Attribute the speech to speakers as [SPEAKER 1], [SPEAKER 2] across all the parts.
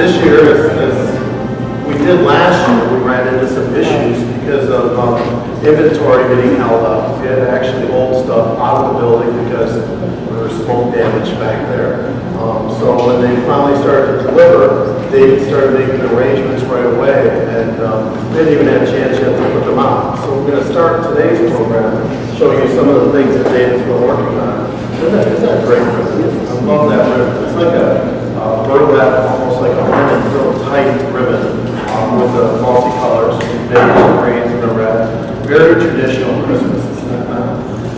[SPEAKER 1] This year, as we did last year, we ran into some issues because of inventory getting held up. We had actually old stuff out of the building because there was smoke damage back there. So when they finally started to deliver, they started making arrangements right away, and they didn't even have a chance yet to put them out. So we're going to start today's program showing you some of the things that David's been working on. Isn't that great? I love that ribbon. It's like a burlap, almost like a ribbon, real tight ribbon with the multicolors, beige, greens, and the red. Very traditional Christmas.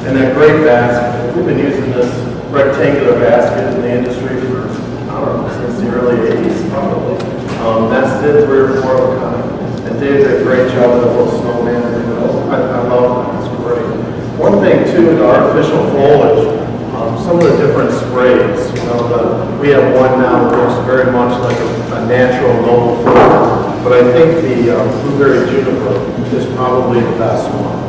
[SPEAKER 1] And that great basket. We've been using this rectangular basket in the industry for, I don't know, since the early 80s, probably. That's did 3 or 4 of a kind. And Dave did a great job with the little snowman. I love that. It's great. One thing, too, the artificial foliage, some of the different sprays. We have one now that looks very much like a natural noble flower. But I think the blueberry juniper is probably the best one.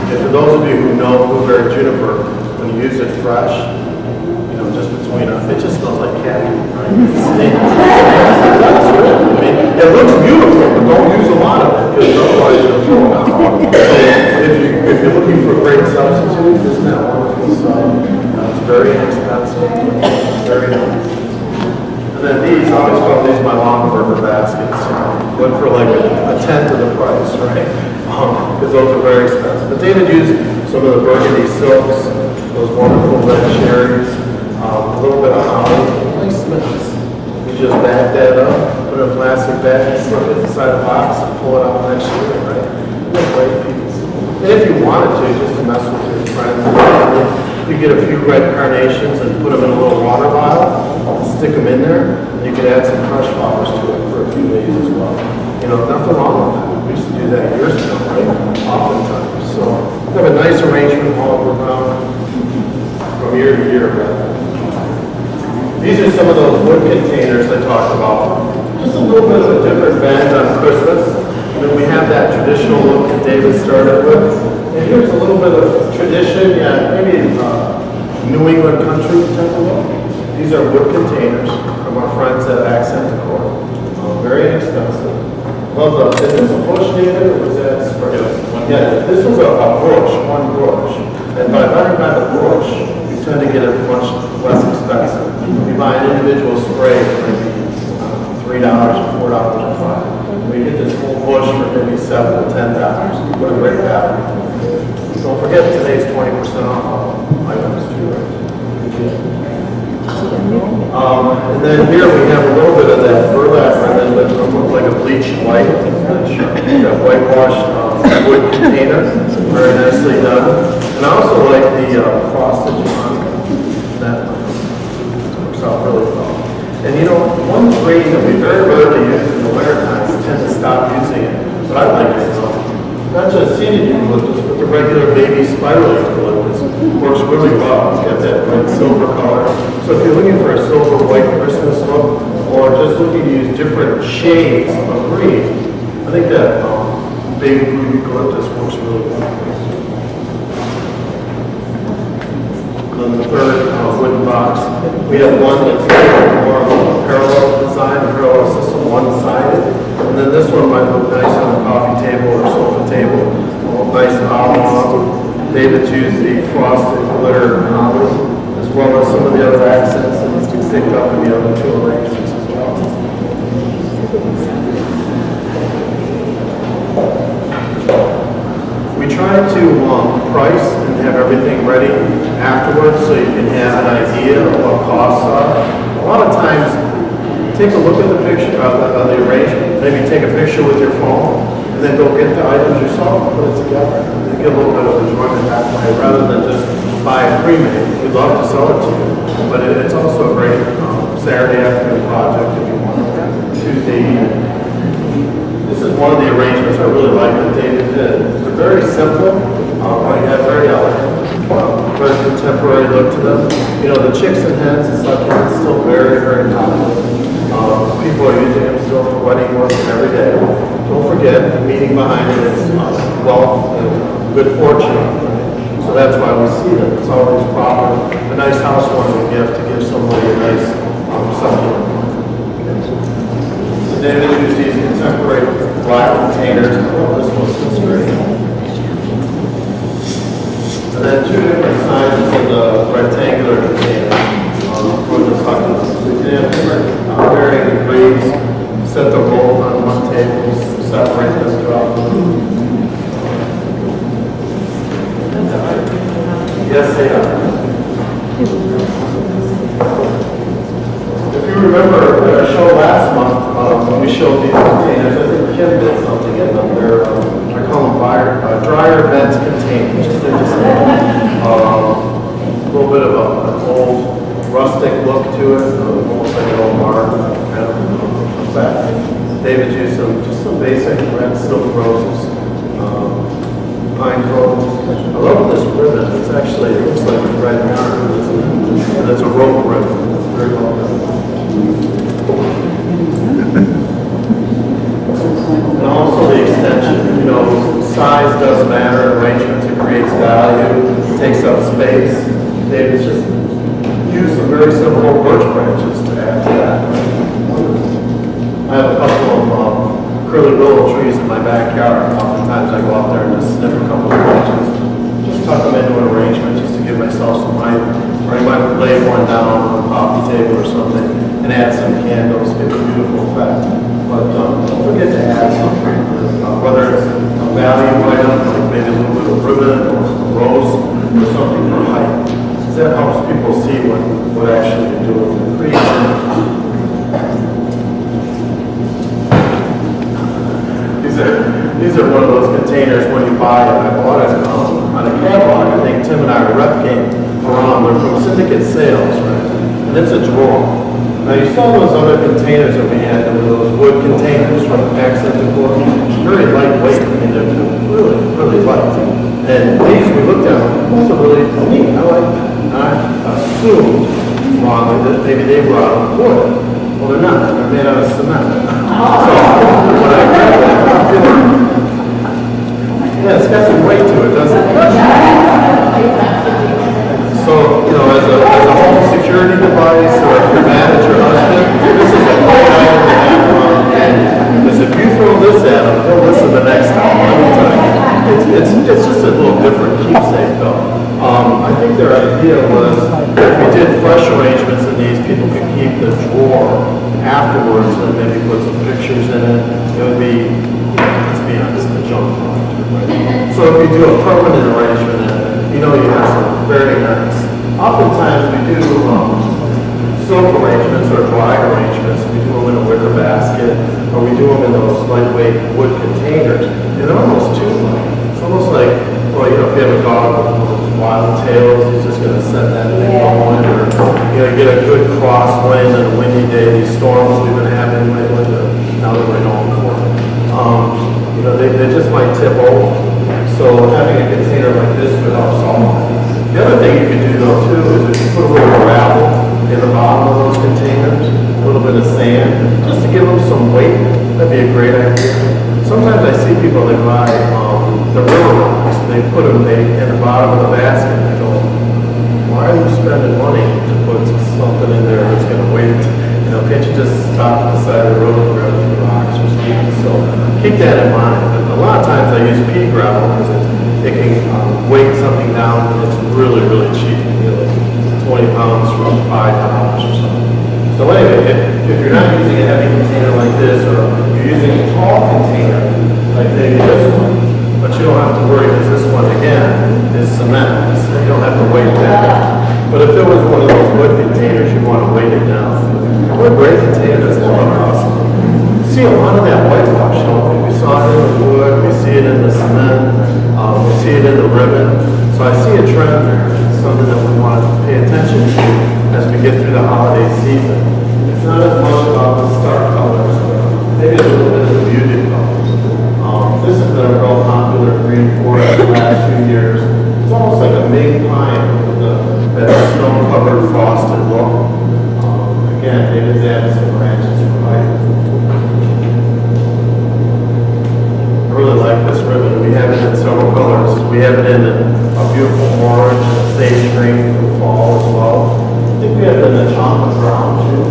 [SPEAKER 1] And for those of you who know blueberry juniper, when you use it fresh, just between us, it just smells like cat food, right? That's good. I mean, it looks beautiful, but don't use a lot of it because otherwise you'll throw it out. So if you're looking for a great substitute, isn't that wonderful stuff? It's very inexpensive, very nice. And then these, I always call these my long burger baskets. Went for like a tenth of the price, right? Because those are very expensive. But David used some of the burgundy silks, those wonderful red cherries, a little bit of holly, nice mix. You just bag that up, put it in a plastic bag, slip it inside a box, and pull it out next year, right? They're great piece. And if you wanted to, just to mess with your friends and family, you get a few red carnations and put them in a little water bottle, stick them in there, and you could add some fresh flowers to it for a few days as well. Nothing wrong with that. We used to do that years ago, right? Oftentimes. So we have a nice arrangement all around from year to year, right? These are some of those wood containers I talked about. Just a little bit of a different bend on Christmas. We have that traditional look that David started with. And here's a little bit of tradition, maybe New England country type of look. These are wood containers from our friends at Accent Decor. Very inexpensive. Love those. Is this a bush, David, or was that spray? Yeah, this was a bush, one bush. And by buying by the bush, you tend to get it much less expensive. If you buy an individual spray, it might be $3 or $4 or $5. We get this whole bush for maybe $7 to $10. What a great value. Don't forget today's 20% off items too, right? And then here we have a little bit of that burlap ribbon that looks like a bleached white. That whitewashed wood container, very nicely done. And I also like the frosted jamaica. That works out really well. And one green that we very rarely use in the winter time, we tend to stop using it. But I like it. Not just seated eucalyptus, but the regular baby spiral eucalyptus works really well. It's got that bright silver color. So if you're looking for a silver white Christmas look, or just looking to use different shades of green, I think that baby blue eucalyptus works really well. And then the third wooden box, we have one that's more of a parallel design, a parallel system, one-sided. And then this one might look nice on a coffee table or sofa table. Nice oblong. David's used the frosted glitter holly, as well as some of the other accents that he's picked up in the other two arrangements as well. We try to price and have everything ready afterwards so you can have an idea of what costs are. A lot of times, take a look at the picture of the arrangement, maybe take a picture with your phone, and then go get the items yourself and put it together. And get a little bit of enjoyment that way, rather than just buy a pre-made. We'd love to sell it to you, but it's also a great Saturday afternoon project if you want. Tuesday evening. This is one of the arrangements I really like that David did. They're very simple, but yet very elegant. Very contemporary look to them. The chicks and hens and such are still very, very popular. People are using them still for wedding work every day. Don't forget, the meaning behind it is wealth and good fortune. So that's why we see them. It's always proper. A nice housewarming gift to give somebody a nice supplement. David used these contemporary black containers. Oh, this one's great. And then two different sizes of the rectangular container. For the succulents. So you can have different varying degrees. Set them both on one table, separate them throughout the room. Yes, they are. If you remember our show last month, when we showed these containers, I think Kim did something in them. They're, I call them dryer vent containers. They're just a little bit of an old rustic look to it, almost like an old bar kind of effect. David used just some basic red silk roses, pine cones. I love this ribbon. It's actually, it looks like a red yarn, isn't it? And it's a rope ribbon. Very well done. And also the extension, you know, size does matter, arrangement, it creates value, it takes up space. David's just used some very simple birch branches to add to that. I have a couple of curly willow trees in my backyard. Oftentimes I go out there and just snip a couple of branches. Just tuck them into an arrangement just to give myself some height. Or I might lay one down on a coffee table or something and add some candles, give a beautiful effect. But don't forget to add something, whether it's a value item, like maybe a little bit of ribbon or a rose or something for height. Because that helps people see what actually you're doing. These are one of those containers when you buy it. I bought it on a catalog. I think Tim and I were repping around. They're from Syndicate Sales, right? And it's a drawer. Now you saw those other containers that we had, those wood containers from Accent Decor. Very lightweight. I mean, they're really, really light. And these, we looked at them, those are really neat. I like that. I assumed wrongly that maybe they were out of wood. Well, they're not. They're made out of cement. So, when I grabbed that, I'm feeling, yeah, it's got some weight to it, doesn't it? So, you know, as a home security device, or if you're mad at your husband, this is a great item to have around. Because if you throw this at him, he'll listen the next time. Let me tell you. It's just a little different keepsake, though. I think their idea was if we did fresh arrangements in these, people could keep the drawer afterwards and maybe put some pictures in it. It would be, let's be honest, a junk collector. Right? So if you do a permanent arrangement in it, you know you have some very nice. Oftentimes we do silk arrangements or dry arrangements. We do them in a wicker basket, or we do them in those lightweight wood containers. And they're almost too light. It's almost like, well, you know, if you have a dog with wild tails, he's just going to set that thing going, or you know, get a good crosswind and a windy day. These storms we've been having lately, now that we're known for, you know, they just might tip over. So having a container like this would help solve that. The other thing you could do though too is if you put a little gravel in the bottom of those containers, a little bit of sand, just to give them some weight. That'd be a great idea. Sometimes I see people that buy the river rocks. They put them in the bottom of the basket. And I go, why are you spending money to put something in there that's going to weight? You know, can't you just stop at the side of the road and grab a few rocks or something? So keep that in mind. But a lot of times I use pea gravel because it can weight something down. And it's really, really cheap. You know, like 20 pounds for $5 or something. So anyway, if you're not using a heavy container like this, or you're using a tall container like maybe this one, but you don't have to worry because this one again is cement, so you don't have to weight that. But if there was one of those wood containers, you want to weight it down. What a great container that's one house. You see a lot of that whitewash, don't we? We saw it in the wood, we see it in the cement, we see it in the ribbon. So I see a trend there. It's something that we want to pay attention to as we get through the holiday season. It's not as much about the stark colors, maybe a little bit of the muted colors. This has been a real popular green for us the last few years. It's almost like a Ming pine with that snow-covered frosted look. Again, David's added some branches for height. I really like this ribbon. We have it in several colors. We have it in a beautiful orange and a sage green for the fall as well. I think we have it in a chocolate brown too.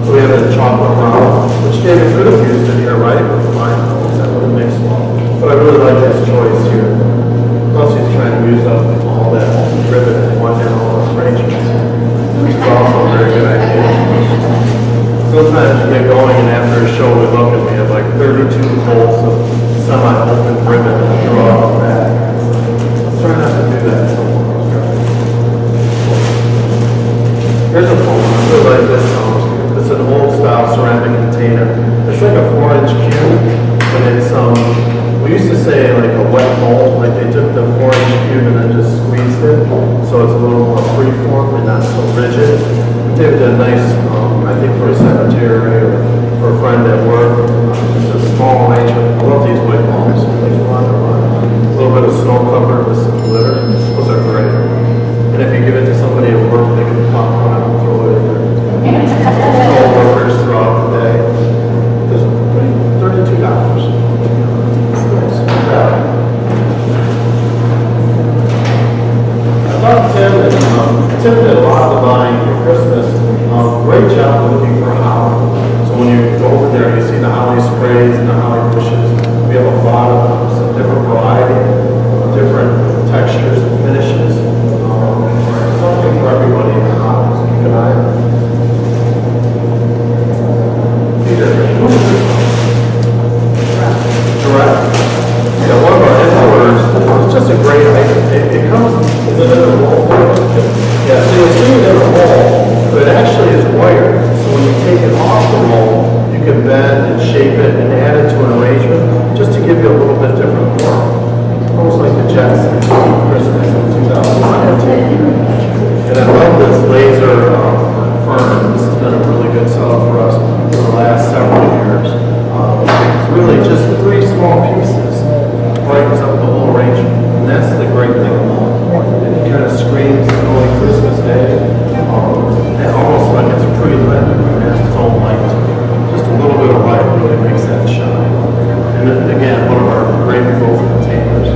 [SPEAKER 1] So we have it in chocolate brown, which David could have used it here, right? With the line holes, that would have mixed well. But I really like his choice here. Plus he's trying to use up all that ribbon and one and all those arrangements, which is also a very good idea. Sometimes you get going and after a show we look and we have like 32 bolts of semi-open ribbon and throw out the back. Let's try not to do that so much. Here's a phone. I really like this. It's an old style ceramic container. It's like a 4-inch cube, but it's we used to say like a wet mold, like they took the 4-inch cube and then just squeezed it, so it's a little more freeform and not so rigid. David did a nice, I think for a cemetery or for a friend at work, just a small arrangement. I love these white balls. They fun to run. A little bit of snow cover with some glitter. Those are great. And if you give it to somebody at work, they can pop on and throw it in there. Co-workers throughout the day. Just $32. Yeah. I thought Tim did a lot of buying for Christmas. Great job looking for holly. So when you go over there, you see the holly sprays and the holly bushes. We have a lot of them, some different variety, different textures and finishes. Something for everybody in the house. Keep an eye on it. Correct. Yeah, one of our headquarters, it's just a great item. It comes, is it in a roll? Yeah, so you'll see it in a roll, but it actually is wired. So when you take it off the roll, you can bend and shape it and add it to an arrangement just to give you a little bit different form. Almost like the Jetsons Christmas in 2017. And I love this laser fern. This has been a really good seller for us for the last several years. Really just 3 small pieces brightens up the whole arrangement. And that's the great thing about it. It kind of screams early Christmas Day. And almost like it's pre-lit. It has its own light to it. Just a little bit of light really makes that shine. And then, again, one of our great gold containers.